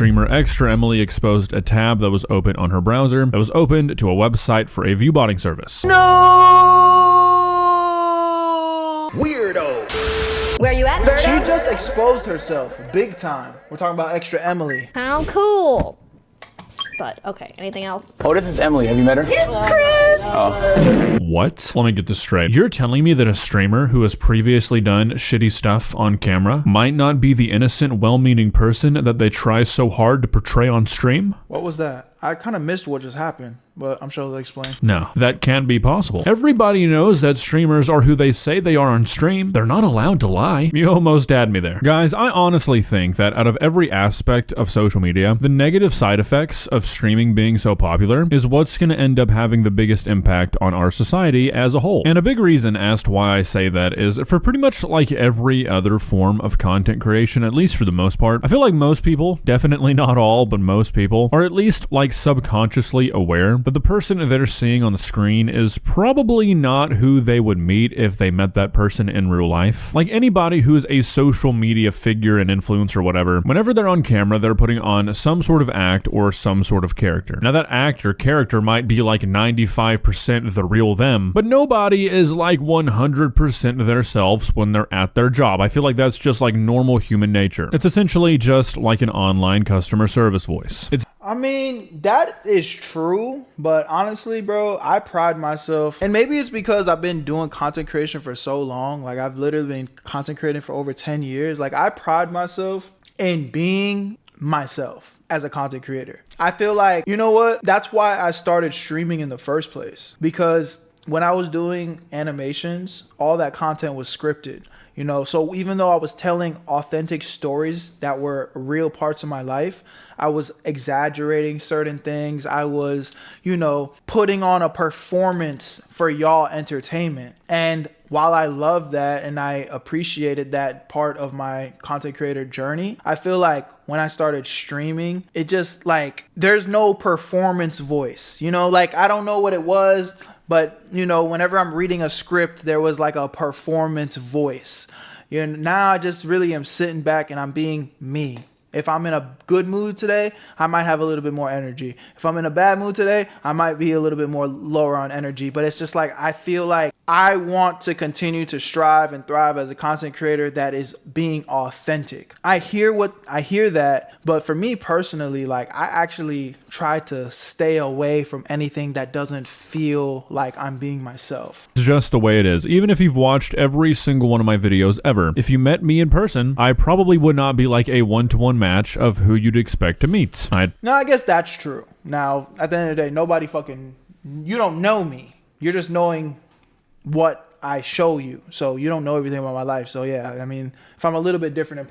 Streamer ExtraEmily exposed a tab that was open on her browser that was opened to a website for a viewbotting service. No! Weirdo! Where you at, Berto? She just exposed herself big time. We're talking about ExtraEmily. How cool. But, okay, anything else? Oh, this is Emily. Have you met her? It's Chris! Oh. What? Let me get this straight. You're telling me that a streamer who has previously done shitty stuff on camera might not be the innocent, well-meaning person that they try so hard to portray on stream? What was that? I kind of missed what just happened, but I'm sure they'll explain. No, that can't be possible. Everybody knows that streamers are who they say they are on stream. They're not allowed to lie. You almost had me there. Guys, I honestly think that out of every aspect of social media, the negative side effects of streaming being so popular is what's going to end up having the biggest impact on our society as a whole. And a big reason as to why I say that is for pretty much like every other form of content creation, at least for the most part, I feel like most people, definitely not all, but most people, are at least like subconsciously aware that the person they're seeing on the screen is probably not who they would meet if they met that person in real life. Like anybody who is a social media figure and influencer or whatever, whenever they're on camera, they're putting on some sort of act or some sort of character. Now that act or character might be like 95% the real them, but nobody is like 100% themselves when they're at their job. I feel like that's just like normal human nature. It's essentially just like an online customer service voice. I mean, that is true, but honestly, bro, I pride myself, and maybe it's because I've been doing content creation for so long. Like, I've literally been content creating for over 10 years. Like, I pride myself in being myself as a content creator. I feel like, you know what? That's why I started streaming in the first place, because when I was doing animations, all that content was scripted. You know, so even though I was telling authentic stories that were real parts of my life, I was exaggerating certain things. I was, you know, putting on a performance for y'all entertainment. And while I love that and I appreciated that part of my content creator journey, I feel like when I started streaming, it just like, there's no performance voice, you know, like I don't know what it was. But, you know, whenever I'm reading a script, there was like a performance voice. You know, now I just really am sitting back and I'm being me. If I'm in a good mood today, I might have a little bit more energy. If I'm in a bad mood today, I might be a little bit more lower on energy. But it's just like, I feel like I want to continue to strive and thrive as a content creator that is being authentic. I hear that, but for me personally, like I actually try to stay away from anything that doesn't feel like I'm being myself. It's just the way it is. Even if you've watched every single one of my videos ever, if you met me in person, I probably would not be like a one-to-one match of who you'd expect to meet. No, I guess that's true. Now, at the end of the day, nobody you don't know me. You're just knowing what I show you. So you don't know everything about my life. So yeah, I mean, if I'm a little bit different in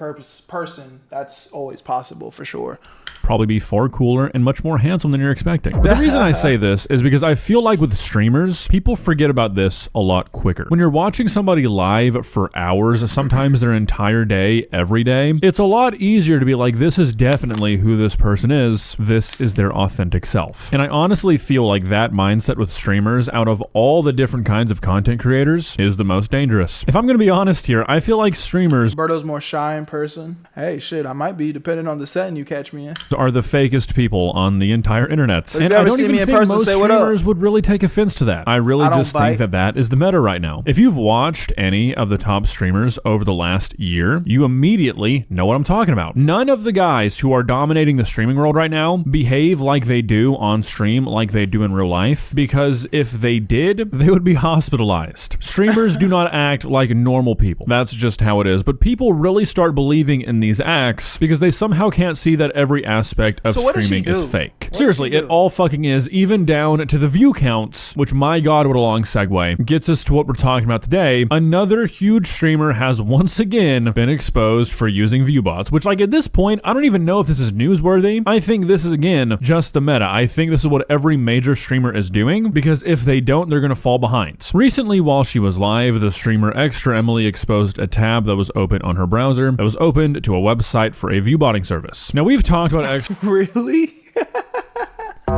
person, that's always possible for sure. Probably be far cooler and much more handsome than you're expecting. But the reason I say this is because I feel like with streamers, people forget about this a lot quicker. When you're watching somebody live for hours, sometimes their entire day, every day, it's a lot easier to be like, this is definitely who this person is. This is their authentic self. And I honestly feel like that mindset with streamers out of all the different kinds of content creators is the most dangerous. If I'm going to be honest here, I feel like streamers Berto's more shy in person. Hey, shit, I might be, depending on the setting you catch me in. Are the fakest people on the entire internet. And I don't even think most streamers would really take offense to that. I really just think that that is the meta right now. If you've watched any of the top streamers over the last year, you immediately know what I'm talking about. None of the guys who are dominating the streaming world right now behave like they do on stream, like they do in real life, because if they did, they would be hospitalized. Streamers do not act like normal people. That's just how it is. But people really start believing in these acts because they somehow can't see that every aspect of streaming is fake. Seriously, it all fucking is, even down to the view counts, which, my God, what a long segue, gets us to what we're talking about today. Another huge streamer has once again been exposed for using view bots, which, like, at this point, I don't even know if this is newsworthy. I think this is, again, just the meta. I think this is what every major streamer is doing, because if they don't, they're gonna fall behind. Recently, while she was live, the streamer ExtraEmily exposed a tab that was open on her browser that was opened to a website for a viewbotting service. Now, we've talked about Really? No!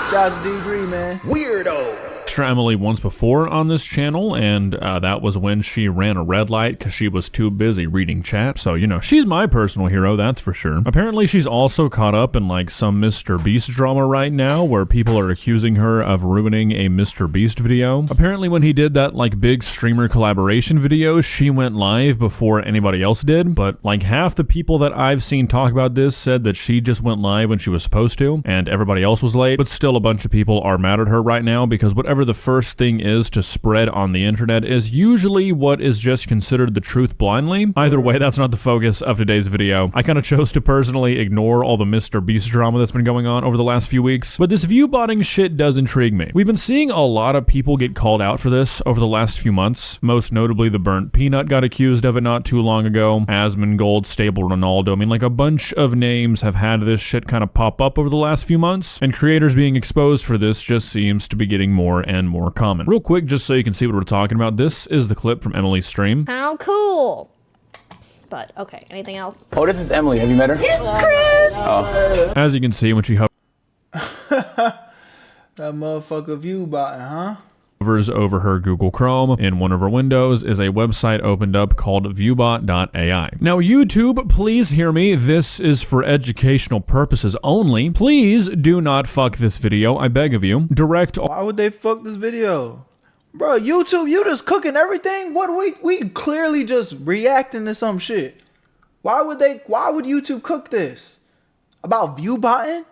Shout out to D3, man. Weirdo! ExtraEmily once before on this channel, and that was when she ran a red light because she was too busy reading chat. So, you know, she's my personal hero, that's for sure. Apparently, she's also caught up in like some Mr. Beast drama right now where people are accusing her of ruining a Mr. Beast video. Apparently, when he did that like big streamer collaboration video, she went live before anybody else did, but like half the people that I've seen talk about this said that she just went live when she was supposed to, and everybody else was late. But still, a bunch of people are mad at her right now because whatever the first thing is to spread on the internet is usually what is just considered the truth blindly. Either way, that's not the focus of today's video. I kind of chose to personally ignore all the Mr. Beast drama that's been going on over the last few weeks, but this viewbotting shit does intrigue me. We've been seeing a lot of people get called out for this over the last few months. Most notably, the Burnt Peanut got accused of it not too long ago. Asmongold, Stable Ronaldo. I mean, like a bunch of names have had this shit kind of pop up over the last few months, and creators being exposed for this just seems to be getting more and more common. Real quick, just so you can see what we're talking about, this is the clip from Emily's stream. How cool. But, okay, anything else? Oh, this is Emily. Have you met her? It's Chris! Oh. As you can see, when she That motherfucker viewbotting, huh? hovers over her Google Chrome, in one of her windows is a website opened up called viewbot.ai. Now, YouTube, please hear me. This is for educational purposes only. Please do not fuck this video. I beg of you. Direct. Why would they fuck this video? Bro, YouTube, you just cooking everything? What we clearly just reacting to some shit. Why would YouTube cook this? About viewbotting?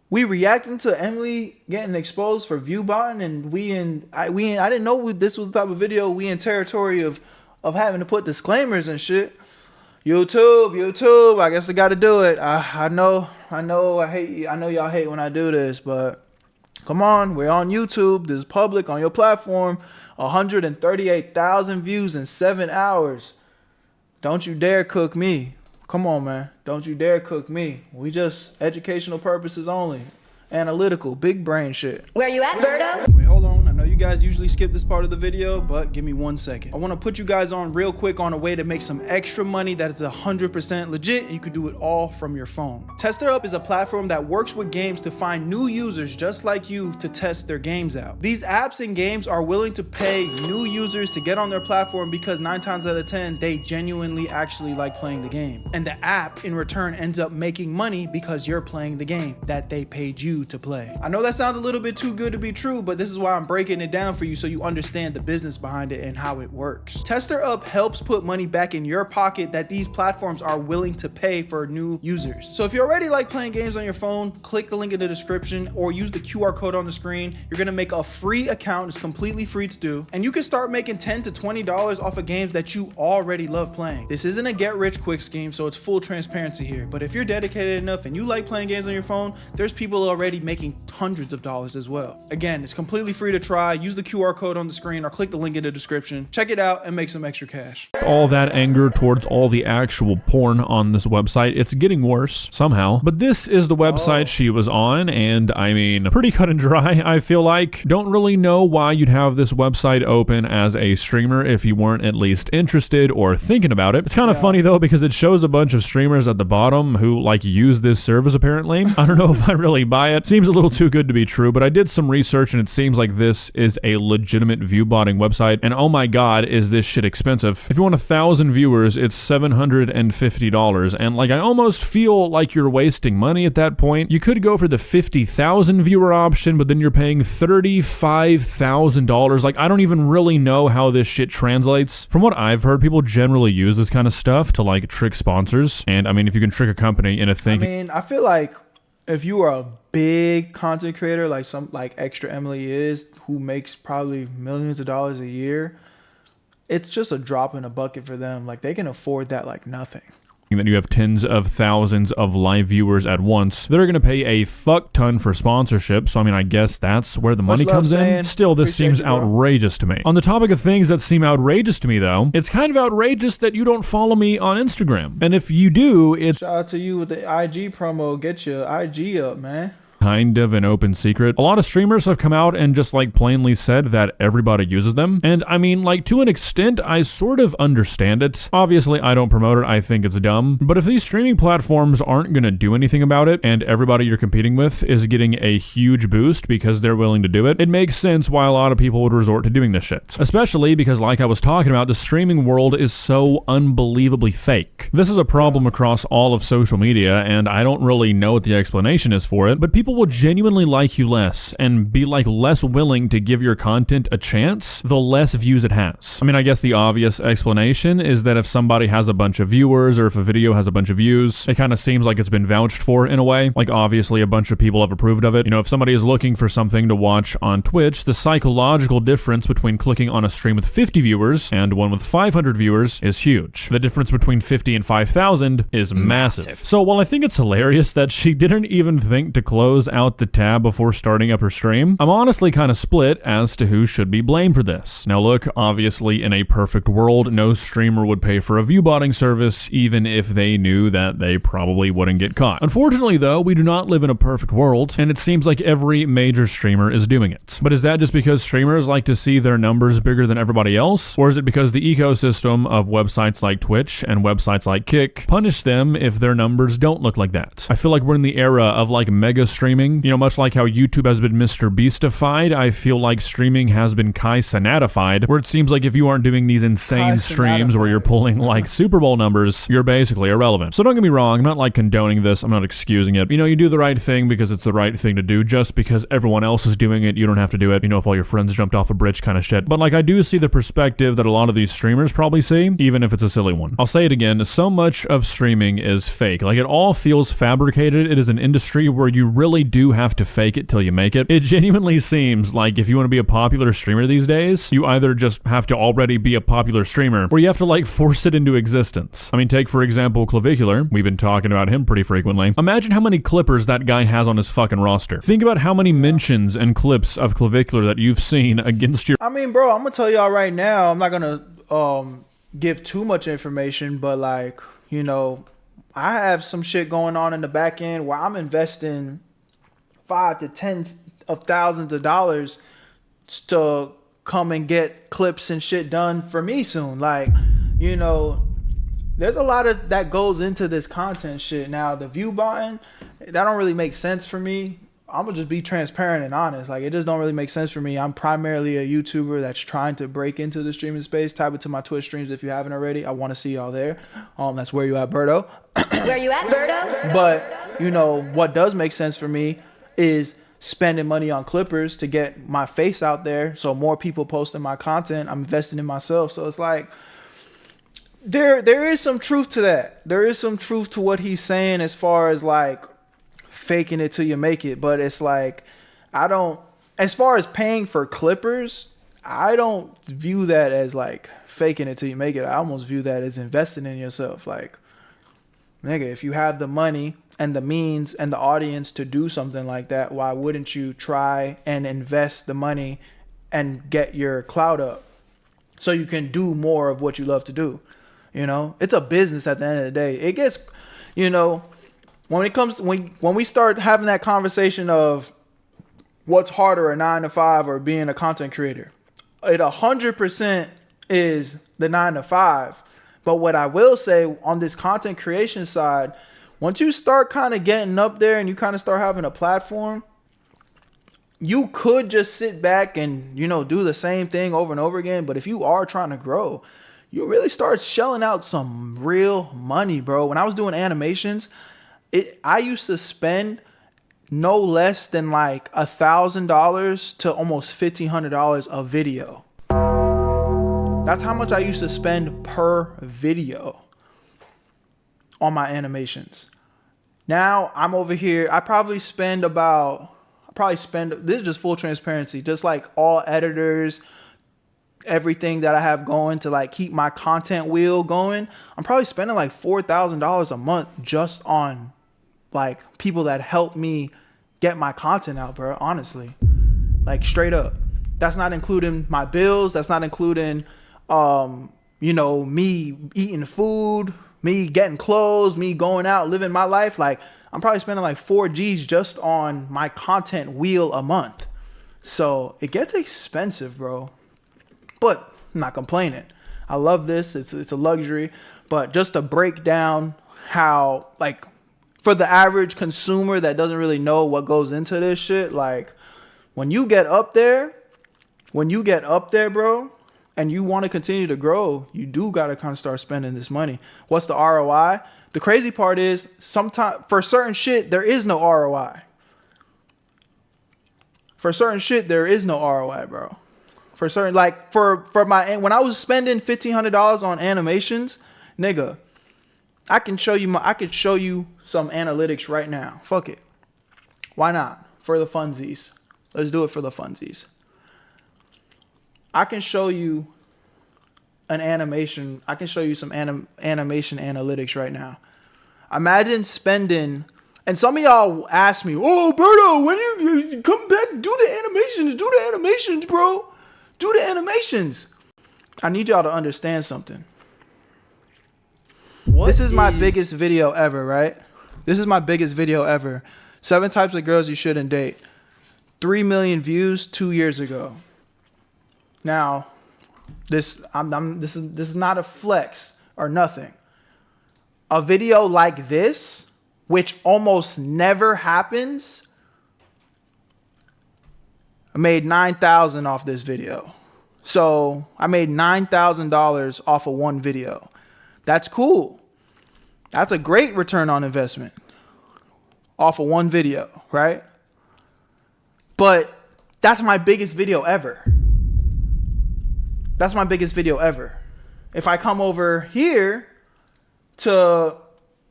We reacting to Emily getting exposed for viewbotting, and I didn't know this was the type of video. We in territory of having to put disclaimers and shit. YouTube, I guess I got to do it. I know y'all hate when I do this, but come on, we're on YouTube. This is public on your platform. 138,000 views in 7 hours. Don't you dare cook me. Come on, man. Don't you dare cook me. We just educational purposes only. Analytical, big brain shit. Where you at, Berto? Wait, hold on. I know you guys usually skip this part of the video, but give me 1 second. I want to put you guys on real quick on a way to make some extra money that is 100% legit, and you can do it all from your phone. TesterUp is a platform that works with games to find new users just like you to test their games out. These apps and games are willing to pay new users to get on their platform because 9 times out of 10, they genuinely actually like playing the game. And the app in return ends up making money because you're playing the game that they paid you to play. I know that sounds a little bit too good to be true, but this is why I'm breaking it down for you so you understand the business behind it and how it works. TesterUp helps put money back in your pocket that these platforms are willing to pay for new users. So if you already like playing games on your phone, click the link in the description or use the QR code on the screen. You're gonna make a free account. It's completely free to do, and you can start making $10 to $20 off of games that you already love playing. This isn't a get rich quick scheme, so it's full transparency here, but if you're dedicated enough and you like playing games on your phone, there's people already making hundreds of dollars as well. Again, it's completely free to try. Use the QR code on the screen or click the link in the description. Check it out and make some extra cash. All that anger towards all the actual porn on this website, it's getting worse somehow. But this is the website she was on, and I mean, pretty cut and dry, I feel like. Don't really know why you'd have this website open as a streamer if you weren't at least interested or thinking about it. It's kind of funny though, because it shows a bunch of streamers at the bottom who like use this service apparently. I don't know if I really buy it. Seems a little too good to be true, but I did some research and it seems like this is a legitimate viewbotting website, and oh my god, is this shit expensive. If you want 1,000 viewers, it's $750, and like I almost feel like you're wasting money at that point. You could go for the 50,000 viewer option, but then you're paying $35,000. Like I don't even really know how this shit translates. From what I've heard, people generally use this kind of stuff to like trick sponsors, and I mean, if you can trick a company into thinking, I mean, I feel like if you are a big content creator like ExtraEmily is, who makes probably millions of dollars a year, it's just a drop in a bucket for them. Like they can afford that like nothing. that you have tens of thousands of live viewers at once, they're going to pay a fuck ton for sponsorship. So I mean, I guess that's where the money comes in. Still, this seems outrageous to me. On the topic of things that seem outrageous to me though, it's kind of outrageous that you don't follow me on Instagram. And if you do, it's shout out to you with the IG promo. Get your IG up, man. kind of an open secret. A lot of streamers have come out and just like plainly said that everybody uses them. And I mean, like, to an extent, I sort of understand it. Obviously, I don't promote it. I think it's dumb. But if these streaming platforms aren't going to do anything about it and everybody you're competing with is getting a huge boost because they're willing to do it, it makes sense why a lot of people would resort to doing this shit. Especially because, like I was talking about, the streaming world is so unbelievably fake. This is a problem across all of social media, and I don't really know what the explanation is for it, but people will genuinely like you less and be like less willing to give your content a chance the less views it has. I mean, I guess the obvious explanation is that if somebody has a bunch of viewers or if a video has a bunch of views, it kind of seems like it's been vouched for in a way. Like, obviously a bunch of people have approved of it. You know, if somebody is looking for something to watch on Twitch, the psychological difference between clicking on a stream with 50 viewers and one with 500 viewers is huge. The difference between 50 and 5,000 is massive. So while I think it's hilarious that she didn't even think to close out the tab before starting up her stream, I'm honestly kind of split as to who should be blamed for this. Now look, obviously in a perfect world, no streamer would pay for a viewbotting service even if they knew that they probably wouldn't get caught. Unfortunately though, we do not live in a perfect world, and it seems like every major streamer is doing it. But is that just because streamers like to see their numbers bigger than everybody else? Or is it because the ecosystem of websites like Twitch and websites like Kick punish them if their numbers don't look like that? I feel like we're in the era of like mega streaming. You know, much like how YouTube has been Mr. Beastified, I feel like streaming has been Kai Cenatified, where it seems like if you aren't doing these insane streams where you're pulling like Super Bowl numbers, you're basically irrelevant. So don't get me wrong, I'm not like condoning this, I'm not excusing it. You know, you do the right thing because it's the right thing to do. Just because everyone else is doing it, you don't have to do it. You know, if all your friends jumped off a bridge kind of shit. But like, I do see the perspective that a lot of these streamers probably see, even if it's a silly one. I'll say it again, so much of streaming is fake. Like, it all feels fabricated. It is an industry where you really do have to fake it till you make it. It genuinely seems like if you want to be a popular streamer these days, you either just have to already be a popular streamer, or you have to like force it into existence. I mean, take for example Clavicular. We've been talking about him pretty frequently. Imagine how many clippers that guy has on his fucking roster. Think about how many mentions and clips of Clavicular that you've seen against your— I mean, bro, I'm gonna tell y'all right now, I'm not gonna give too much information, but like, you know, I have some shit going on in the back end where I'm investing $5,000 to $10,000s of dollars to come and get clips and shit done for me soon. Like, you know, there's a lot of that goes into this content shit. Now, the view button, that don't really make sense for me. I'm gonna just be transparent and honest. Like, it just don't really make sense for me. I'm primarily a YouTuber that's trying to break into the streaming space. Type it to my Twitch streams if you haven't already. I want to see y'all there. That's Where You At Berto. Where you at, Berto? But you know what does make sense for me is spending money on clippers to get my face out there, so more people posting my content. I'm investing in myself. So it's like there is some truth to that. There is some truth to what he's saying as far as like faking it till you make it. But it's like, I don't, as far as paying for clippers, I don't view that as like faking it till you make it. I almost view that as investing in yourself. Like, nigga, if you have the money and the means and the audience to do something like that, why wouldn't you try and invest the money and get your clout up so you can do more of what you love to do? You know, it's a business at the end of the day. It gets, you know, when it comes, when we start having that conversation of what's harder, a 9 to 5 or being a content creator, it 100% is the 9 to 5. But what I will say on this content creation side, once you start kind of getting up there and you kind of start having a platform, you could just sit back and, you know, do the same thing over and over again. But if you are trying to grow, you really start shelling out some real money, bro. When I was doing animations, I used to spend no less than like $1,000 to almost $1,500 a video. That's how much I used to spend per video on my animations. Now I'm over here. I probably spend, this is just full transparency, just like all editors, everything that I have going to like keep my content wheel going. I'm probably spending like $4,000 a month just on like people that help me get my content out, bro. Honestly, like straight up. That's not including my bills. That's not including, you know, me eating food, me getting clothes, me going out, living my life. Like, I'm probably spending like 4 G's just on my content wheel a month. So it gets expensive, bro. But I'm not complaining. I love this. It's a luxury. But just to break down how, like, for the average consumer that doesn't really know what goes into this shit, like, when you get up there, bro, and you want to continue to grow, you do got to kind of start spending this money. What's the ROI? The crazy part is sometimes for certain shit, there is no ROI. For certain shit, there is no ROI, bro. For certain, like for when I was spending $1,500 on animations, nigga, I could show you some analytics right now. Fuck it. Why not? For the funsies. Let's do it for the funsies. I can show you an animation. I can show you some animation analytics right now. Imagine spending, and some of y'all ask me, "Oh, Berto, when you come back, do the animations, bro. Do the animations." I need y'all to understand something. This is my biggest video ever, right? This is my biggest video ever. 7 types of girls you shouldn't date. 3 million views 2 years ago. Now, this is not a flex or nothing. A video like this, which almost never happens, I made $9,000 off this video. So I made $9,000 off of one video. That's cool. That's a great return on investment off of one video, right? But that's my biggest video ever. That's my biggest video ever. If I come over here to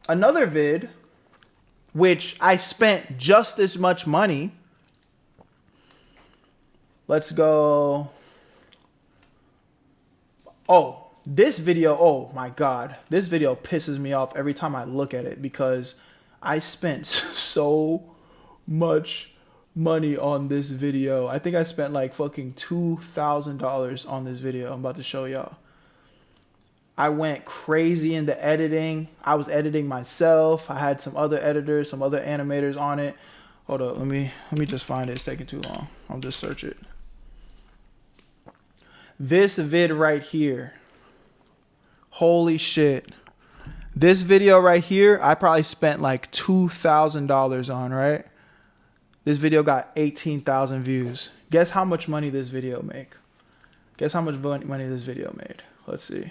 another vid, which I spent just as much money. Let's go. Oh, this video, oh my God. This video pisses me off every time I look at it because I spent so much money on this video. I think I spent like fucking $2,000 on this video I'm about to show y'all. I went crazy in the editing. I was editing myself. I had some other editors, some other animators on it. Hold up, let me just find it. It's taking too long. I'll just search it. This vid right here. Holy shit. This video right here, I probably spent like $2,000 on, right? This video got 18,000 views. Guess how much money this video made? Guess how much money this video made? Let's see.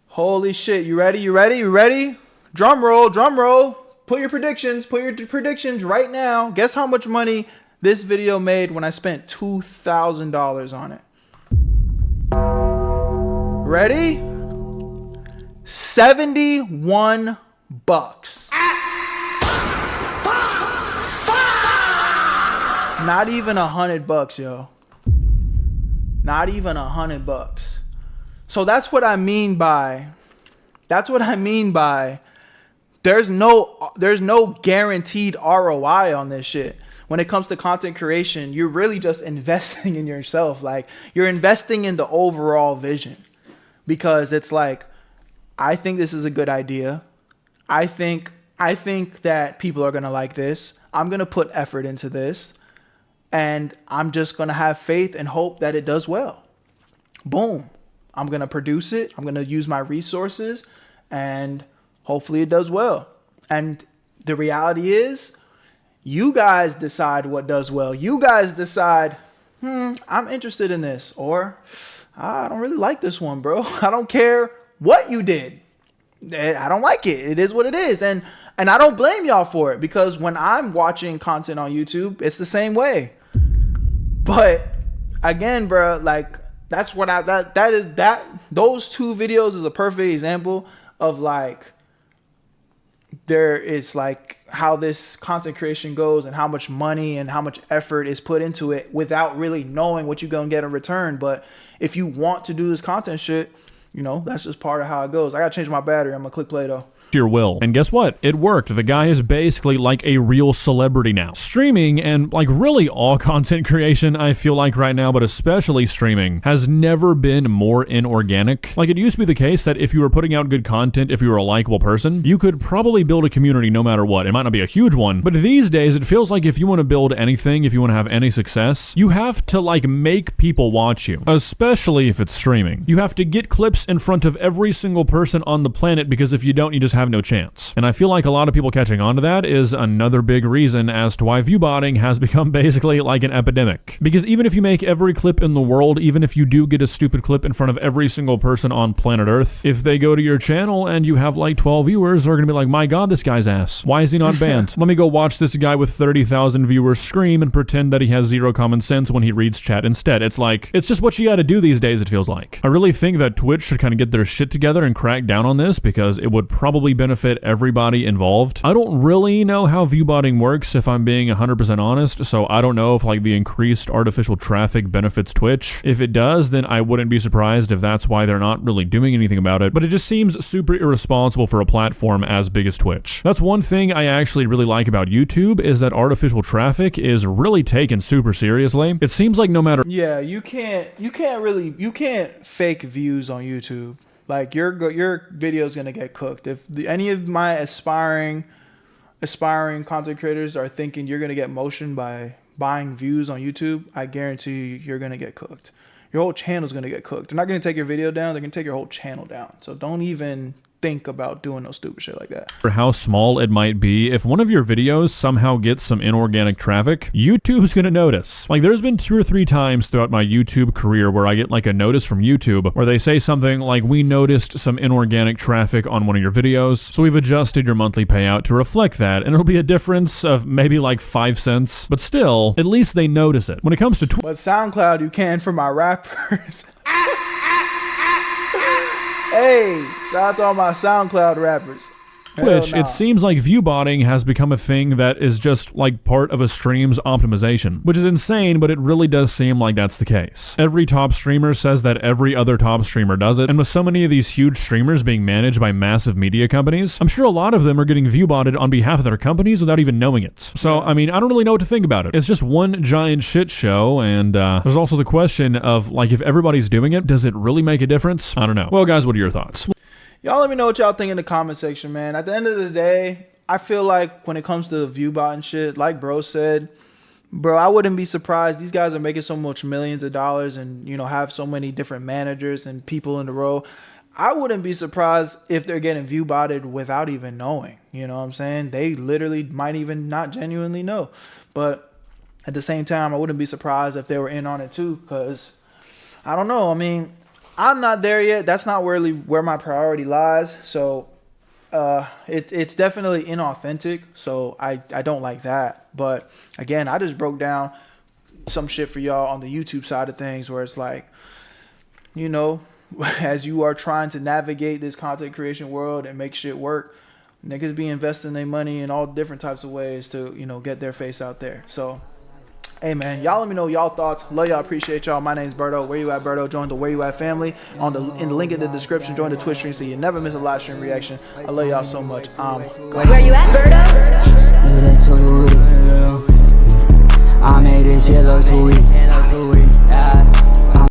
Holy shit. You ready? You ready? You ready? Drum roll, drum roll. Put your predictions. Put your predictions right now. Guess how much money this video made when I spent $2,000 on it. Ready? 71 bucks. Not even $100, yo. Not even $100. So that's what I mean by there's no guaranteed ROI on this shit. When it comes to content creation, you're really just investing in yourself. Like, you're investing in the overall vision, because it's like, I think this is a good idea. I think that people are going to like this. I'm going to put effort into this, and I'm just going to have faith and hope that it does well. Boom. I'm going to produce it. I'm going to use my resources, and hopefully it does well. And the reality is, you guys decide what does well. You guys decide, I'm interested in this, or I don't really like this one, bro. I don't care what you did. I don't like it. It is what it is. And I don't blame y'all for it, because when I'm watching content on YouTube, it's the same way. But again, bro, like, that's what those two videos is a perfect example of like, there is like how this content creation goes and how much money and how much effort is put into it without really knowing what you're going to get in return. But if you want to do this content shit, you know, that's just part of how it goes. I got to change my battery. I'm going to click play though. your will. And guess what? It worked. The guy is basically like a real celebrity now. Streaming and like really all content creation, I feel like right now, but especially streaming, has never been more inorganic. Like it used to be the case that if you were putting out good content, if you were a likable person, you could probably build a community no matter what. It might not be a huge one, but these days it feels like if you want to build anything, if you want to have any success, you have to like make people watch you, especially if it's streaming. You have to get clips in front of every single person on the planet, because if you don't, you just have no chance. And I feel like a lot of people catching on to that is another big reason as to why viewbotting has become basically like an epidemic. Because even if you make every clip in the world, even if you do get a stupid clip in front of every single person on planet Earth, if they go to your channel and you have like 12 viewers, they're gonna be like, my god, this guy's ass. Why is he not banned? Let me go watch this guy with 30,000 viewers scream and pretend that he has zero common sense when he reads chat instead. It's like, it's just what you gotta do these days, it feels like. I really think that Twitch should kind of get their shit together and crack down on this, because it would probably benefit everybody involved. I don't really know how viewbotting works, if I'm being 100% honest, so I don't know if like the increased artificial traffic benefits Twitch. If it does, then I wouldn't be surprised if that's why they're not really doing anything about it, but it just seems super irresponsible for a platform as big as Twitch. That's one thing I actually really like about YouTube, is that artificial traffic is really taken super seriously. It seems like no matter— Yeah, you can't fake views on YouTube. Like your video is gonna get cooked. If any of my aspiring content creators are thinking you're gonna get motion by buying views on YouTube, I guarantee you're gonna get cooked. Your whole channel's gonna get cooked. They're not gonna take your video down. They're gonna take your whole channel down. So don't even think about doing no stupid shit like that. For how small it might be, if one of your videos somehow gets some inorganic traffic, YouTube's gonna notice. Like there's been 2 or 3 times throughout my YouTube career where I get like a notice from YouTube where they say something like, we noticed some inorganic traffic on one of your videos, so we've adjusted your monthly payout to reflect that, and it'll be a difference of maybe like 5 cents, but still, at least they notice it. When it comes to But SoundCloud, you can for my rappers. Hey, shout out to all my SoundCloud rappers. Twitch, it seems like viewbotting has become a thing that is just like part of a stream's optimization, which is insane, but it really does seem like that's the case. Every top streamer says that every other top streamer does it, and with so many of these huge streamers being managed by massive media companies, I'm sure a lot of them are getting viewbotted on behalf of their companies without even knowing it. So, I mean, I don't really know what to think about it. It's just one giant shit show, and there's also the question of, like, if everybody's doing it, does it really make a difference? I don't know. Well, guys, what are your thoughts? Y'all let me know what y'all think in the comment section, man. At the end of the day, I feel like when it comes to the viewbot and shit, like bro said, bro, I wouldn't be surprised. These guys are making so much millions of dollars and, you know, have so many different managers and people in the row. I wouldn't be surprised if they're getting viewbotted without even knowing. You know what I'm saying? They literally might even not genuinely know. But at the same time, I wouldn't be surprised if they were in on it too, because I don't know. I mean, I'm not there yet. That's not really where my priority lies. So it's definitely inauthentic. So I don't like that. But again, I just broke down some shit for y'all on the YouTube side of things, where it's like, you know, as you are trying to navigate this content creation world and make shit work, niggas be investing their money in all different types of ways to, you know, get their face out there. So hey man, y'all let me know y'all thoughts. Love y'all, appreciate y'all. My name's Berto. Where you at, Berto? Join the Where You At family in the link in the description. Join the Twitch stream so you never miss a live stream reaction. I love y'all so much. Where you at, Berto?